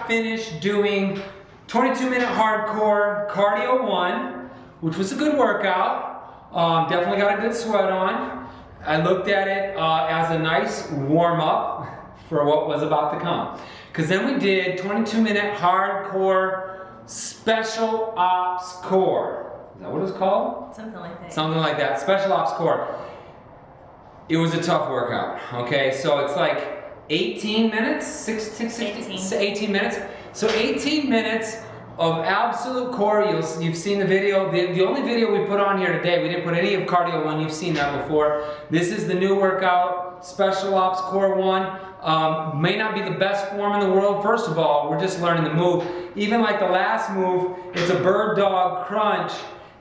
Finished doing 22-minute hardcore cardio 1, which was a good workout. Definitely got a good sweat on. I looked at it as a nice warm-up for what was about to come. Because then we did 22-minute hardcore special ops core. Is that what it's called? Something like that. Something like that. Special ops core. It was a tough workout. Okay, so it's like 18 minutes? 18 minutes. So 18 minutes of absolute core. You've seen the video. The only video we put on here today, we didn't put any of cardio 1. You've seen that before. This is the new workout, Special Ops Core 1. May not be the best form in the world. First of all, we're just learning the move. Even like the last move, it's a bird dog crunch.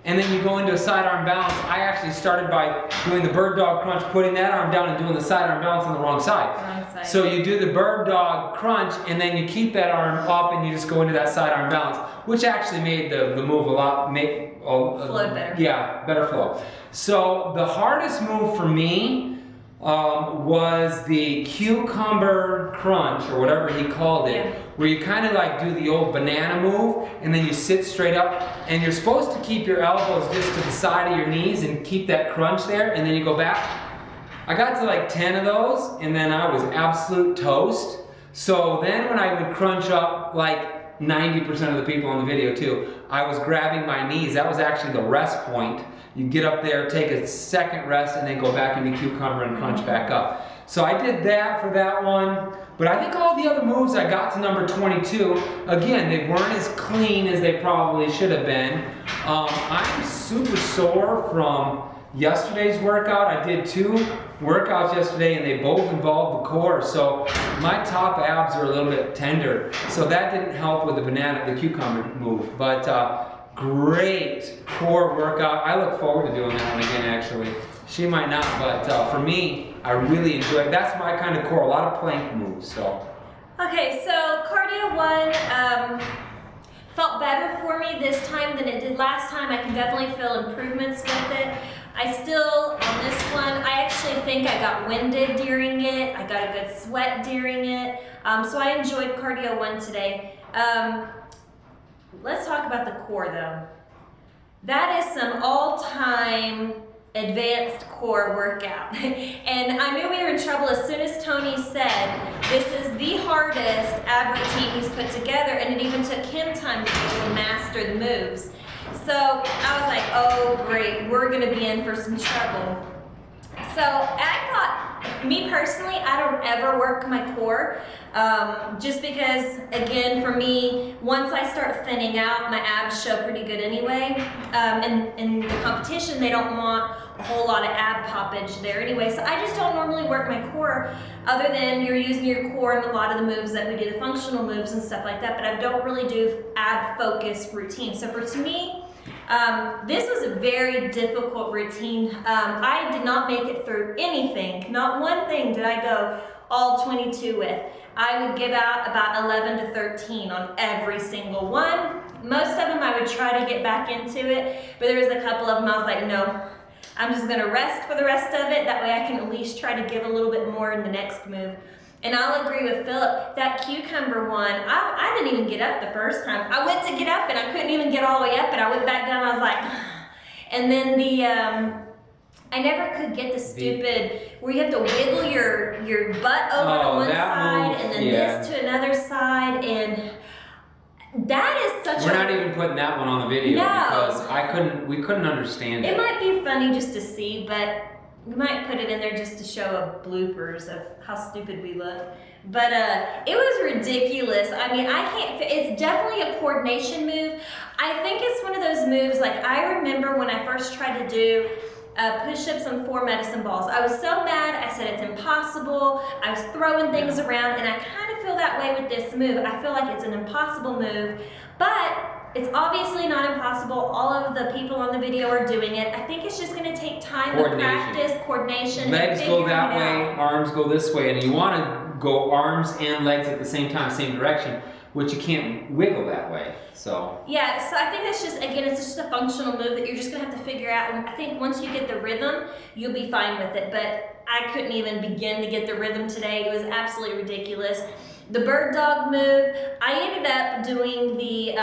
And then you go into a side arm balance. I actually started by doing the bird dog crunch, putting that arm down and doing the side arm balance on the wrong side. So you do the bird dog crunch and then you keep that arm up and you just go into that side arm balance, which actually made the move a lot, flowed better. Yeah, better flow. So the hardest move for me was the cucumber crunch, or whatever he called it, where you kind of like do the old banana move and then you sit straight up and you're supposed to keep your elbows just to the side of your knees and keep that crunch there and then you go back. I got to like 10 of those and then I was absolute toast. So then when I would crunch up, like 90% of the people on the video too, I was grabbing my knees. That was actually the rest point. You get up there, take a second rest, and then go back into cucumber and crunch back up. So I did that for that one. But I think all the other moves I got to number 22, again, they weren't as clean as they probably should have been. I'm super sore from yesterday's workout. I did 2 workouts yesterday and they both involved the core. So my top abs are a little bit tender. So that didn't help with the cucumber move. But great core workout. I look forward to doing that one again actually. She might not, but for me, I really enjoy it. That's my kind of core, a lot of plank moves. So. Okay, so cardio 1 felt better for me this time than it did last time. I can definitely feel improvements with it. I still, on this one, I actually think I got winded during it. I got a good sweat during it. So I enjoyed cardio 1 today. Let's talk about the core though. That is some all-time advanced core workout. And I knew we were in trouble as soon as Tony said, this is the hardest ab routine he's put together, and it even took him time to be able to master the moves. So I was like, oh great, we're gonna be in for some trouble. So I thought Me personally, I don't ever work my core, just because, again, for me, once I start thinning out, my abs show pretty good anyway. And in the competition, they don't want a whole lot of ab poppage there anyway. So I just don't normally work my core, other than you're using your core in a lot of the moves that we do, the functional moves and stuff like that. But I don't really do ab focused routine. So to me, this was a very difficult routine. I did not make it through anything. Not one thing did I go all 22 with. I would give out about 11 to 13 on every single one. Most of them I would try to get back into it, but there was a couple of them I was like, no, I'm just gonna rest for the rest of it. That way I can at least try to give a little bit more in the next move. And I'll agree with Phillip, that cucumber one, I didn't even get up the first time. I went to get up and I couldn't even get all the way up, and I went back down and I was like, and then the, I never could get the stupid, where you have to wiggle your butt over to one side and then this to another side, and that is such We're not even putting that one on the video because we couldn't understand it. It might be funny just to see, but we might put it in there just to show a bloopers of how stupid we look. But it was ridiculous. I mean, it's definitely a coordination move. I think it's one of those moves, like I remember when I first tried to do push-ups on 4 medicine balls. I was so mad, I said it's impossible. I was throwing things around, and I kind of feel that way with this move. I feel like it's an impossible move, but it's obviously not impossible. All of the people on the video are doing it. I think it's just gonna take time to practice, coordination. Legs go that way, arms go this way, and you wanna go arms and legs at the same time, same direction, which you can't wiggle that way, so. Yeah, so I think that's just, again, it's just a functional move that you're just gonna have to figure out. And I think once you get the rhythm, you'll be fine with it. But I couldn't even begin to get the rhythm today. It was absolutely ridiculous. The bird dog move, I ended up doing the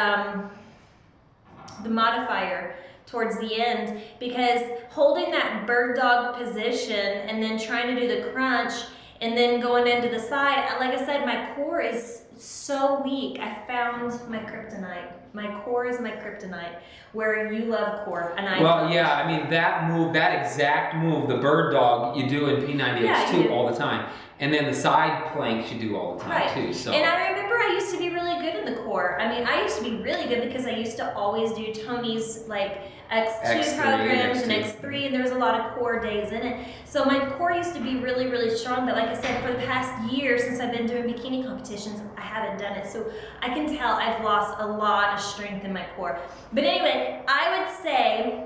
modifier towards the end, because holding that bird dog position and then trying to do the crunch and then going into the side, like I said, my core is so weak. I found my kryptonite. My core is my kryptonite, where you love core, and I don't. Yeah, I mean that move, that exact move, the bird dog, you do in P90X too all the time. And then the side planks you do all the time too. So. And I remember I used to be really good in the core. I mean, I used to be really good because I used to always do Tony's like X2 programs and X3, and there was a lot of core days in it. So my core used to be really, really strong. But like I said, for the past year since I've been doing bikini competitions, I haven't done it. So I can tell I've lost a lot of strength in my core. But anyway, I would say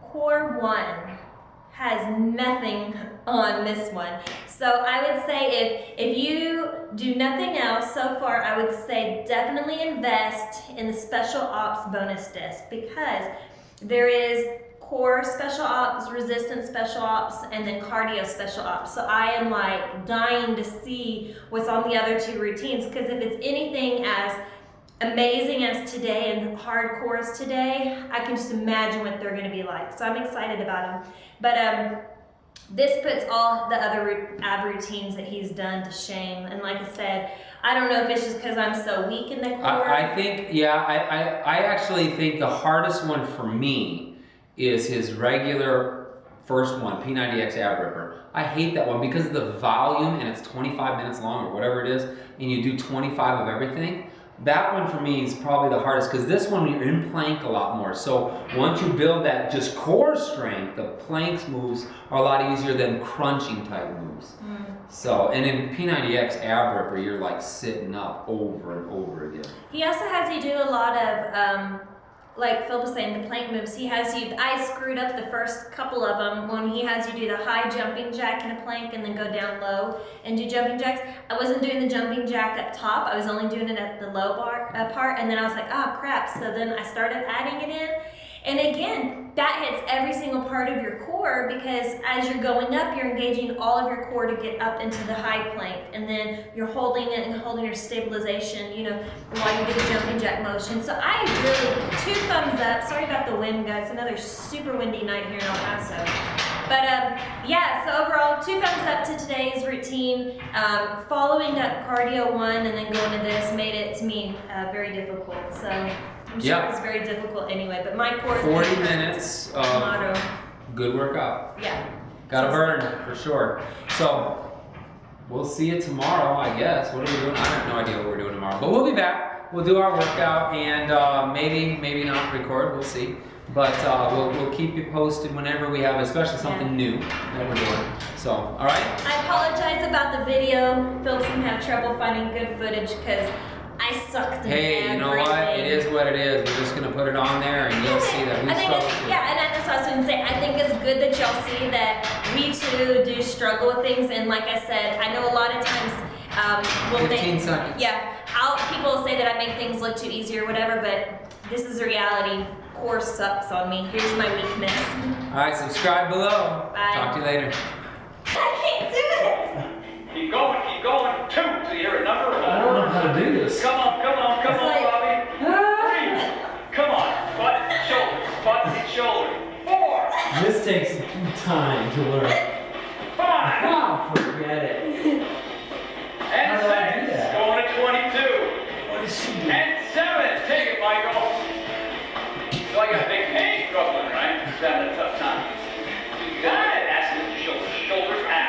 core 1 has nothing on this one. So I would say if you do nothing else so far, I would say definitely invest in the special ops bonus disc, because there is core special ops, resistance special ops, and then cardio special ops. So I am like dying to see what's on the other 2 routines, because if it's anything as amazing as today and hardcore as today, I can just imagine what they're gonna be like. So I'm excited about them. But this puts all the other ab routines that he's done to shame. And like I said, I don't know if it's just because I'm so weak in the core. I think, I actually think the hardest one for me is his regular first one, P90X ab ripper. I hate that one because of the volume, and it's 25 minutes long or whatever it is, and you do 25 of everything. That one for me is probably the hardest, because this one you're in plank a lot more. So once you build that just core strength, the planks moves are a lot easier than crunching type moves. So, and in P90X ab ripper, you're like sitting up over and over again. He also has you do a lot of, like Phil was saying, the plank moves. He has you, I screwed up the first couple of them when he has you do the high jumping jack in a plank and then go down low and do jumping jacks. I wasn't doing the jumping jack up top. I was only doing it at the low part, and then I was like, oh crap. So then I started adding it in. And again, that hits every single part of your core, because as you're going up, you're engaging all of your core to get up into the high plank, and then you're holding it and holding your stabilization, you know, while you do the jumping jack motion. So I really, 2 thumbs up. Sorry about the wind, guys. Another super windy night here in El Paso. But yeah, so overall, 2 thumbs up to today's routine. Following up cardio 1 and then going to this made it, to me, very difficult. So I'm sure it's very difficult anyway, but my core is 40 minutes of good workout. Yeah. Gotta burn, for sure. So, we'll see you tomorrow, I guess. What are we doing? I have no idea what we're doing tomorrow. But we'll be back. We'll do our workout and maybe not record. We'll see. But we'll keep you posted whenever we have, especially something new that we're doing. So, all right? I apologize about the video. Phillip's gonna have trouble finding good footage because I sucked in Hey, you know what? It is what it is. We're just gonna put it on there, and you'll see that we struggle. Yeah, and that's what I was going to say. I think it's good that y'all see that we too do struggle with things. And like I said, I know a lot of times, 15 seconds. Yeah, people say that I make things look too easy or whatever, but this is the reality. Core sucks on me. Here's my weakness. All right, subscribe below. Bye. Talk to you later. I can't do it. Keep going, keep going. 2 till you hear a number. I don't know how to do this. Come on, It's like- Bobby. 3. Come on. Butt and shoulder. Butt and shoulder. 4. This takes time to learn. 5. Oh, forget it. And How do I do 6. that? Going to 22. What is she doing? And 7. Take it, Michael. So I got a big pain, Brooklyn, right? 7 to